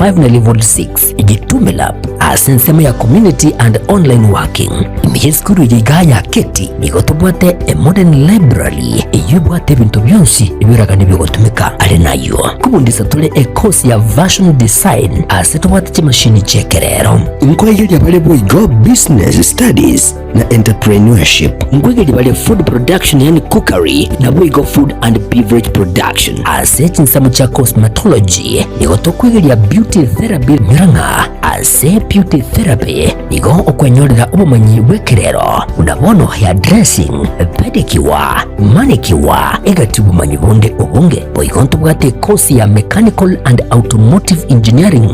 5 na level 6 igitumela asensema ya community and online working imiheskuru igaya keti igotobwate a modern library iyubwate bintu byonsi ibiraga nibigotumika ari nayo kubundisa tole a course ya version design asetobwate chimashini chekerero inkwege yabale boygo business studies na entrepreneurship ngwege yabale food production yani cookery na boygo food and beverage production asechinsamo cha cosmetology igotokwege ya beauty therapy miranga ase beauty therapy igo okwenyorera ubumanyi bwekerero unabono hair dressing pedicure manicure egati ubumanyi bunge boigonto bwate kosi ya mechanical and automotive engineering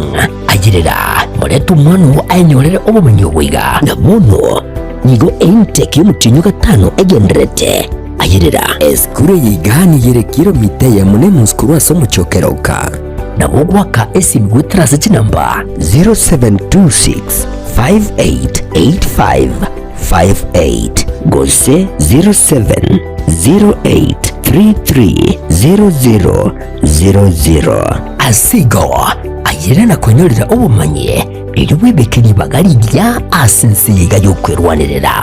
agirira moretu mwana ainyorere ubumanyi bwiga nabono nigo intake y'umutinyo 5 egenderete agirira eskure yigani yere kilomita ya munemu skuru asomo chokeroka nabogwaka esimgwetrasa chinamba 0726 588558 gose 0708330000 asigo ayirana kwenyorera ubumanye iriwebekeri bagari rya asensi yiga yokwerwanirira.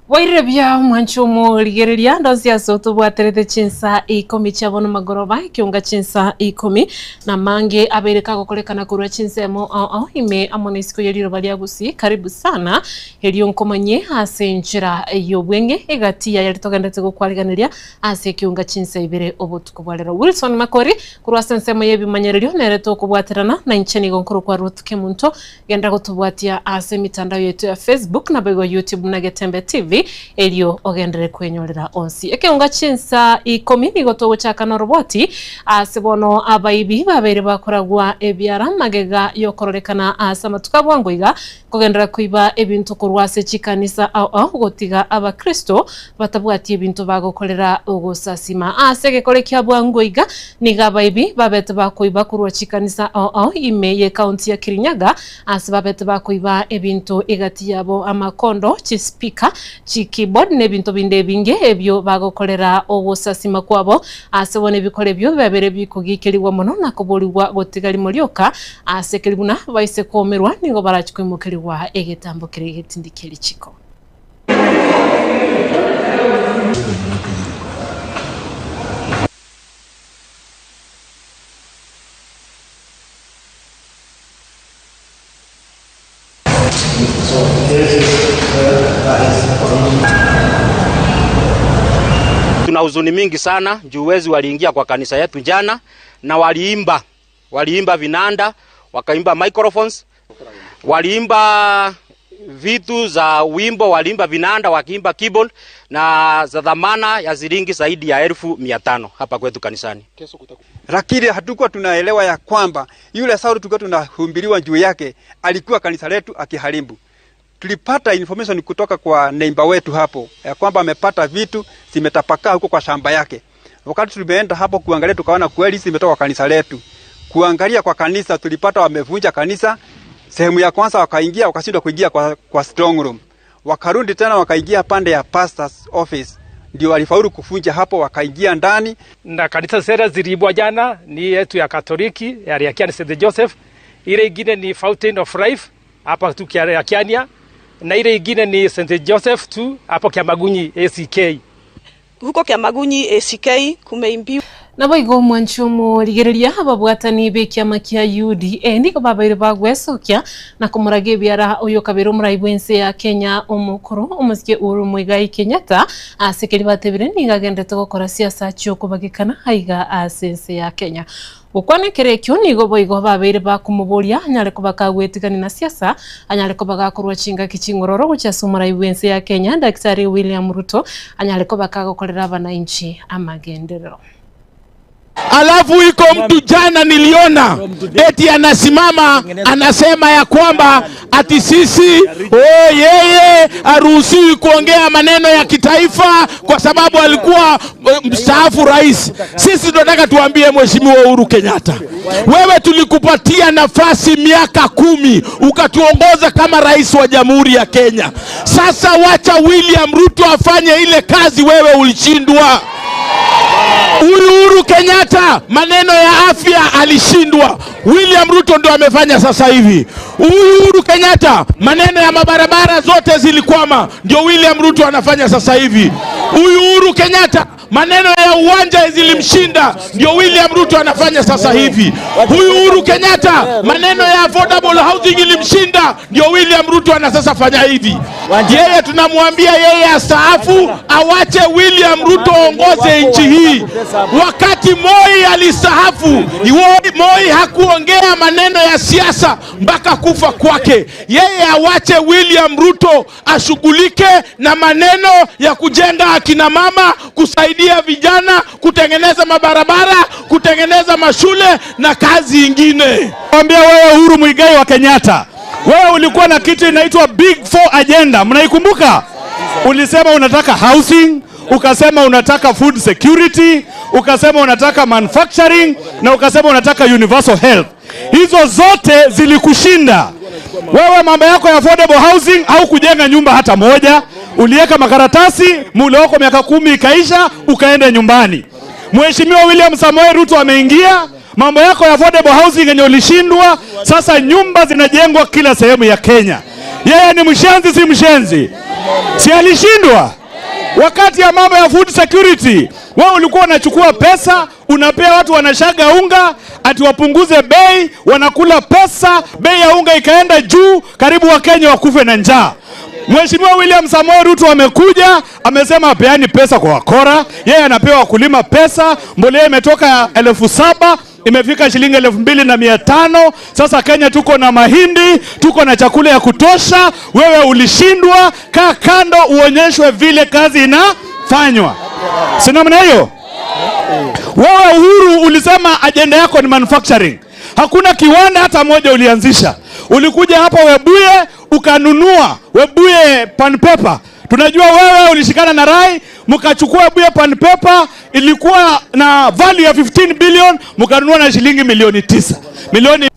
Wairebya mwanchumu ligereria ndozi ya soto bwaterete chinsa 10 chabono magoroba kiunga chinsa 10 na mange abereka gukorekana kurwa chinsemo ime amone isiko yeliro balia gusi karibu sana helio nkomanye asenjira yobwenge egati ya yalitogandetse gukwaliganiria ase kiunga chinsa ibere obutuko bwalero Wilson Makori kurwa sensemo yebimanyererio nereto kubwaterana na incheni gonkuru kwa rutuke muntu genda gutubwatia ase mitandao yetu ya Facebook na bego YouTube na Getembe TV elio ogendere kwenyorera onsi ekeunga chinsa 10 nigoto guchakana roboti asebono abaibi babere bakoragwa ebyara magega yokororekana asamatuka bwangoiga kugendera kuiba ebintu kurwase chikanisa gotiga abakristo batabwati ebintu bagokorera ugusasima asege korekia bwangoiga niga abaibi babete bakoiba kurwa chikanisa ime county ya Kirinyaga asibabete bakoiba ebintu egati yabo amakondo chi speaker keyboard nebintu binde binge ebyo bagokorera obusasima kwabo asebone bikore byo babere bikugikiriwa muno nakoboliwa gotigali mulyoka asekelibuna baise komerwa ningo barachikwemukirirwa egetambo kiregetindikeli chiko Tuna huzuni mingi sana juu wezi waliingia kwa kanisa yetu jana na waliimba vinanda, wakaimba microphones, waliimba vitu za wimbo, waliimba vinanda, wakiimba keyboard na za dhamana ya zilingi zaidi ya 1500 hapa kwetu kanisani. Lakini hatukuwa tunaelewa ya kwamba yule Sauli tulikuwa tunahumbiriwa juu yake alikuwa kanisa letu akiharibu. Tulipata information kutoka kwa neighbor wetu hapo ya kwamba amepata vitu zimetapakaa huko kwa shamba yake. Wakati tulimeenda hapo kuangalia tukaona kweli zimetoka kwa kanisa letu. Kuangalia kwa kanisa tulipata wamevunja kanisa. Sehemu ya kwanza wakaingia wakashindwa kuingia kwa strong room. Wakarudi tena wakaingia pande ya pastor's office. Ndio walifaulu kufunja hapo wakaingia ndani. Na kanisa sera zilibwa jana ni yetu ya Katoliki ya Kiani St. Joseph. Ile ingine ni Fountain of Life hapa tu ya Kiania. Na ile ingine ni St. Joseph tu hapo Kiamagunyi ACK. Huko Kiamagunyi ACK kumeimbiwa Nabo igo mwanchumu ligereria babwatani be kiama kia UDA niko babaire bagwesokia na kumurage biara uyo kabiro muraibwense ya Kenya omukuru umusike Uhuru Muigai Kenyatta asekeri batebire ningagendete gukora siasa cyo kubagikana haiga asense ya Kenya. Ukwane kerekyo nigo boigo babaire bakumuburia anyale kubakagwetikani na siasa anyale kubagakorwa chinga kichingororo guchasu muraibwense ya Kenya Daktari William Ruto anyale kubakagokorera abananchi amagenderero. Alafu iko mtu jana niliona eti anasimama anasema ya kwamba ati sisi yeye haruhusiwi kuongea maneno ya kitaifa kwa sababu alikuwa mstaafu rais. Sisi tunataka tuambie Mheshimiwa Uhuru Kenyatta, wewe tulikupatia nafasi miaka 10 ukatuongoza kama rais wa Jamhuri ya Kenya. Sasa wacha William Ruto afanye ile kazi wewe ulishindwa. Uhuru Kenyatta maneno ya afya alishindwa, William Ruto ndo amefanya sasa hivi. Uhuru Kenyatta maneno ya mabarabara zote zilikwama, ndio William Ruto anafanya sasa hivi. Uhuru Kenyatta maneno ya uwanja zilimshinda, ndio William Ruto anafanya sasa hivi. Uhuru Kenyatta maneno ya affordable housing ilimshinda, ndio William Ruto anasasa fanya hivi. Yeye tunamwambia yeye astaafu, awache William Ruto ongoze nchi hii. Wakati Moi alistaafu, Moi hakuongea maneno ya siasa mpaka kufa kwake. Yeye awache William Ruto ashughulike na maneno ya kujenga akina mama, kusaidia vijana, kutengeneza mabarabara, kutengeneza mashule na kazi ingine. Mwambia wewe Uhuru Muigai wa Kenyatta, wewe ulikuwa na kitu inaitwa Big 4 agenda, mnaikumbuka? Ulisema unataka housing, ukasema unataka food security, ukasema unataka manufacturing na ukasema unataka universal health. Hizo zote zilikushinda. Wewe mambo yako ya affordable housing au kujenga nyumba hata moja, uliweka makaratasi, muda wako miaka 10 ikaisha, ukaenda nyumbani. Mheshimiwa William Samoei Ruto ameingia, mambo yako ya affordable housing yenye ulishindwa, sasa nyumba zinajengwa kila sehemu ya Kenya. Yeye ni mshenzi si mshenzi? Si alishindwa? Wakati ya mambo ya food security, wewe ulikuwa unachukua pesa, unapea watu wanashaga unga, ati wapunguze bei, wanakula pesa, bei ya unga ikaenda juu, karibu wa Kenya wakufe na njaa. Mheshimiwa William Samoei Ruto amekuja, amesema apeani pesa kwa wakora, yeye anapewa wakulima pesa, mbolea imetoka 7,000 imefika shilingi 2,500. Sasa Kenya tuko na mahindi, tuko na chakula ya kutosha. Wewe ulishindwa, kaa kando uonyeshwe vile kazi inafanywa. Sina maana hiyo? Wewe Uhuru ulisema agenda yako ni manufacturing. Hakuna kiwanda hata moja ulianzisha. Ulikuja hapa Webuye ukanunua Webuye pan paper. Tunajua wewe ulishikana na Rai, mkachukua Webuye pan paper, ilikuwa na value ya 15 billion, mkanunua na shilingi milioni 9. Milioni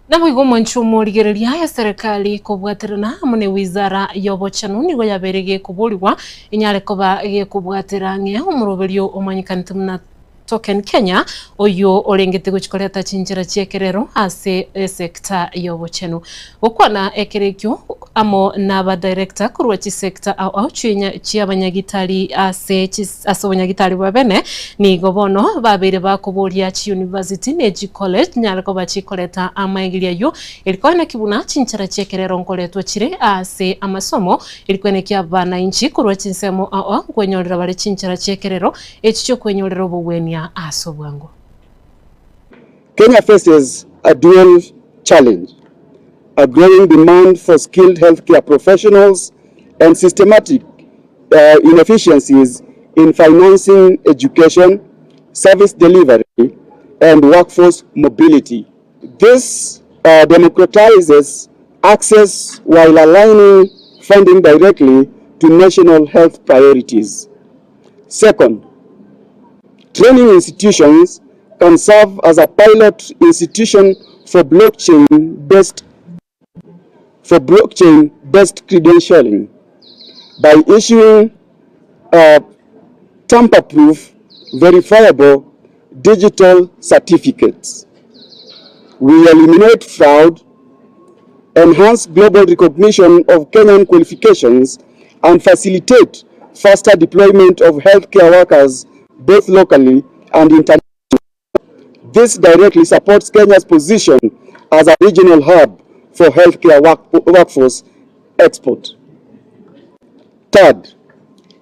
na mwigo mwanchumu ligereria ya serikali kubwatirana mune wizara yobochanu nigo yaberege kubuliwa inyale koba kubwatira nge umuroberio omanyikanite muna Token Kenya oyo orengete guchikoreta chinjira cyekerero ase sector yobochenu okwana ekerekyo amo naba director kurwa chi sector au chi abanyagitari ase abanyagitari babene ni gobono babere bakuburia chi university neji college nyarako bachikoreta amaingiria yo ilikwana kibuna chinjira cyekerero nkoletwa chire ase amasomo ilikwana kyabana inchi kurwa chinsemo au kwenyorera bale chinjira cyekerero echicho kwenyorera obweni Kenya faces a dual challenge: a growing demand for skilled healthcare professionals and systematic inefficiencies in financing education, service delivery, and workforce mobility. This democratizes access while aligning funding directly to national health priorities. Second, training institutions can serve as a pilot institution for blockchain-based credentialing by issuing tamper-proof, verifiable digital certificates. We eliminate fraud, enhance global recognition of Kenyan qualifications, and facilitate faster deployment of healthcare workers both locally and international. This directly supports Kenya's position as a regional hub for healthcare workforce export. Third,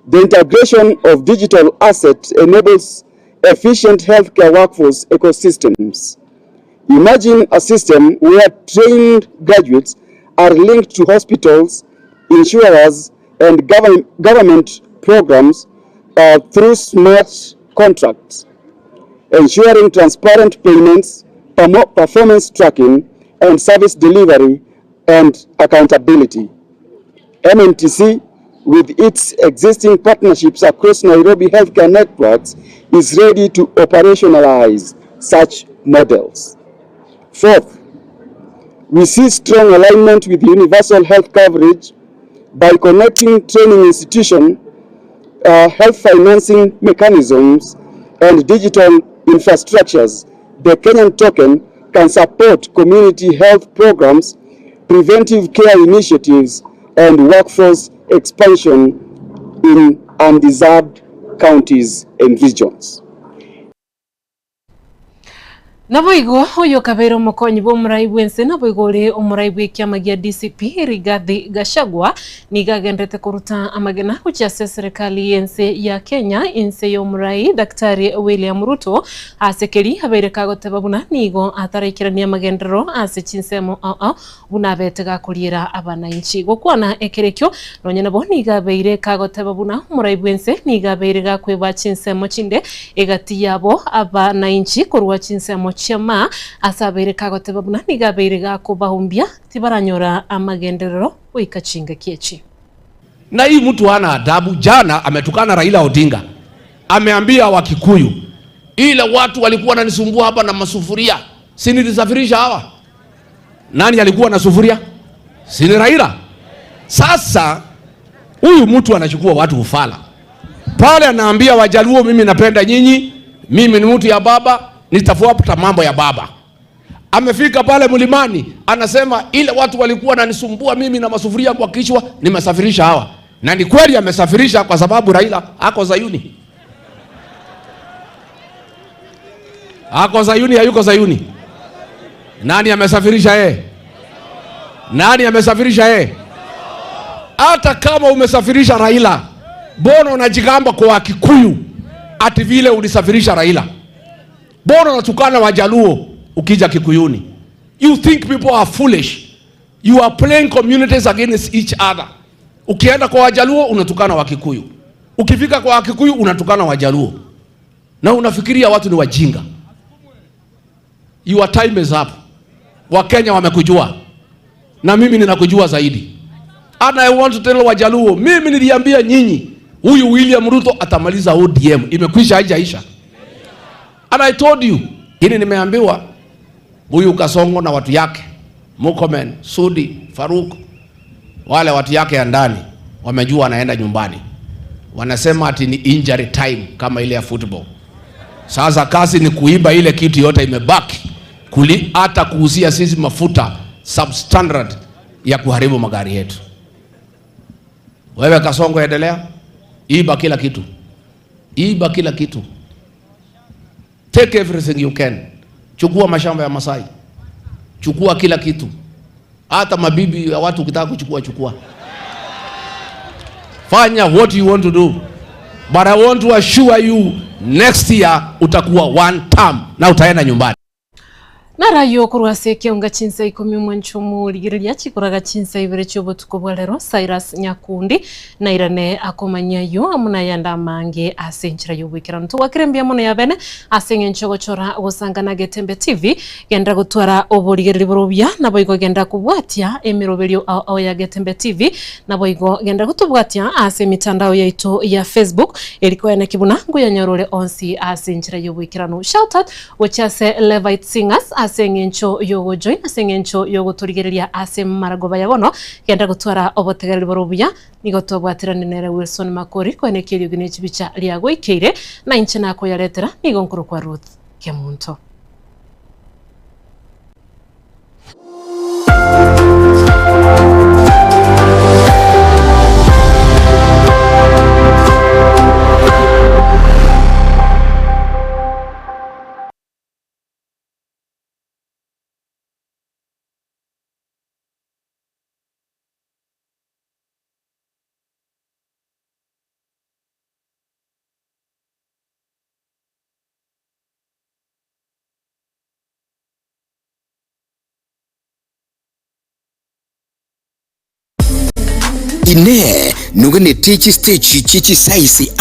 the integration of digital assets enables efficient healthcare workforce ecosystems. Imagine a system where trained graduates are linked to hospitals, insurers, and government programs through smart contracts, ensuring transparent payments, performance tracking, and service delivery and accountability. MNTC, with its existing partnerships across Nairobi healthcare networks, is ready to operationalize such models. Fourth, we see strong alignment with universal health coverage by connecting training institutions, health financing mechanisms, and digital infrastructures. The Kenyan token can support community health programs, preventive care initiatives, and workforce expansion in undeserved counties and regions. Naboigo uyu kabero mukonyi bo muraibu ense naboigo ri omuraibu ikiamagia DCP Rigathi Gachagua nigagendete kuruta amagena kucha serikali ense ya Kenya ense yo murai Daktari William Ruto asekeri habereka gotebabuna nigo atarikirania magendero ase chinsemo bunabetega kulira abananchi gokwana ekerekyo nonye nabo nigabeire kagotebabuna muraibu ense nigabeire kweba chinsemo chinde egati yabo abananchi kurwa chinsemo chama asabere kagotebabuna nigabeire gakubahumbia tibaranyora amagenderero uikachinga kiechi. Na hii mtu hana adabu. Jana ametukana Raila Odinga, ameambia Wakikuyu ile watu walikuwa wananisumbua hapa na masufuria, si nilisafirisha hawa. Nani alikuwa na sufuria? Si ni Raila. Sasa huyu mtu anachukua watu ufala pale, anaambia Wajaluo mimi napenda nyinyi, mimi ni mtu ya baba, nitafuata mambo ya baba. Amefika pale mlimani anasema ile watu walikuwa wananisumbua mimi na masufuria kwa kichwa, nimesafirisha hawa. Na ni kweli amesafirisha, kwa sababu Raila ako Zayuni. Ako Zayuni, hayuko Zayuni? Nani amesafirisha yeye? Nani amesafirisha yeye? Hata kama umesafirisha Raila, mbona unajigamba kwa Wakikuyu ati vile ulisafirisha Raila? Mbona unatukana Wajaluo ukija Kikuyuni? You think people are foolish. You are playing communities against each other. Ukienda kwa Wajaluo unatukana Wakikuyu, ukifika kwa Wakikuyu unatukana Wajaluo, na unafikiria watu ni wajinga. Your time is up. Wakenya wamekujua na mimi ninakujua zaidi. And I want to tell Wajaluo, mimi niliambia nyinyi huyu William Ruto atamaliza ODM. Imekwisha, haijaisha. And I told you, hili nimeambiwa huyu Kasongo na watu yake, Murkomen, Sudi, Faruk, wale watu yake ya ndani wamejua anaenda nyumbani. Wanasema ati ni injury time kama ile ya football. Sasa kazi ni kuiba ile kitu yote imebaki, hata kuuzia sisi mafuta substandard ya kuharibu magari yetu. Wewe Kasongo, endelea, iba kila kitu. Iba kila kitu. Take everything you can. Chukua mashamba ya Masai. Chukua kila kitu. Hata mabibi ya watu ukitaka kuchukua, chukua. Fanya what you want to do. But I want to assure you, next year utakuwa one term na utaenda nyumbani. Narayo kurwase kionga chinsa 10 mwanchumu ligiriria chikoraga chinsa ibere chobo tukobwalero Cyrus Nyakundi na irane akomanyayo amuna yanda mange asenchira yobwikirano tuwakirembia muno yabene asenge nchogochora gusangana Getembe TV genda gutwara obuligiriri burubya naboigo genda kubwatia emiroberio ao ya Getembe TV naboigo genda gutubwatia ase mitandao yaitu ya Facebook eliko yana kibuna nguyanyorore onsi asenchira yobwikirano. Shout out wachase Levite Singers asengencho yogo join asengencho yogo turigereria ase maragoba yabono genda gutwara obotegereri borubya nigo tobwatirane nere Wilson Makori kwene kiri gine chibicha liago ikire na inche nako yaretera nigo nkuru kwa Ruth Kemunto. ine nugene techi stage chichi saisi